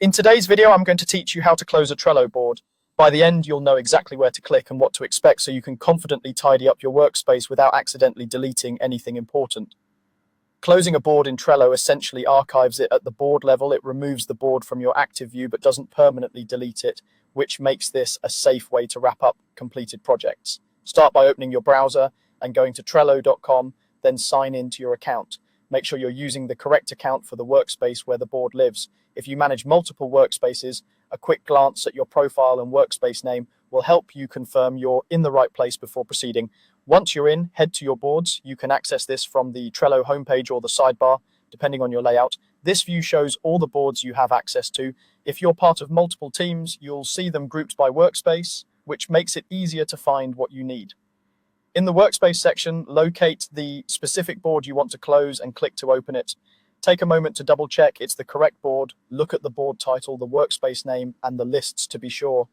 In today's video, I'm going to teach you how to close a Trello board. By the end, you'll know exactly where to click and what to expect so you can confidently tidy up your workspace without accidentally deleting anything important. Closing a board in Trello essentially archives it at the board level. It removes the board from your active view but doesn't permanently delete it, which makes this a safe way to wrap up completed projects. Start by opening your browser and going to Trello.com, then sign in to your account. Make sure you're using the correct account for the workspace where the board lives. If you manage multiple workspaces, a quick glance at your profile and workspace name will help you confirm you're in the right place before proceeding. Once you're in, head to your boards. You can access this from the Trello homepage or the sidebar, depending on your layout. This view shows all the boards you have access to. If you're part of multiple teams, you'll see them grouped by workspace, which makes it easier to find what you need. In the workspace section, locate the specific board you want to close and click to open it. Take a moment to double check it's the correct board, look at the board title, the workspace name, and the lists to be sure.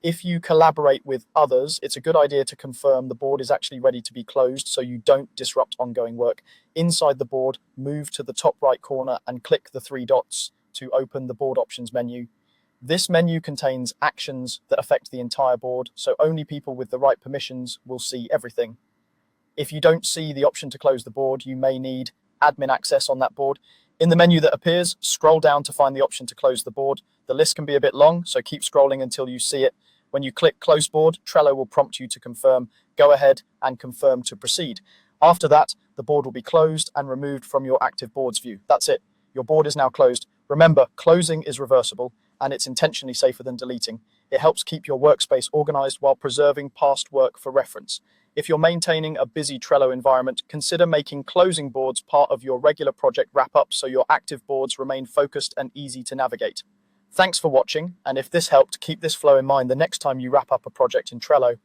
If you collaborate with others, it's a good idea to confirm the board is actually ready to be closed so you don't disrupt ongoing work. Inside the board, move to the top right corner and click the three dots to open the board options menu. This menu contains actions that affect the entire board, so only people with the right permissions will see everything. If you don't see the option to close the board, you may need admin access on that board. In the menu that appears, scroll down to find the option to close the board. The list can be a bit long, so keep scrolling until you see it. When you click Close Board, Trello will prompt you to confirm, go ahead and confirm to proceed. After that, the board will be closed and removed from your active boards view. That's it. Your board is now closed. Remember, closing is reversible and it's intentionally safer than deleting. It helps keep your workspace organized while preserving past work for reference. If you're maintaining a busy Trello environment, consider making closing boards part of your regular project wrap-up so your active boards remain focused and easy to navigate. Thanks for watching, and if this helped, keep this flow in mind the next time you wrap up a project in Trello.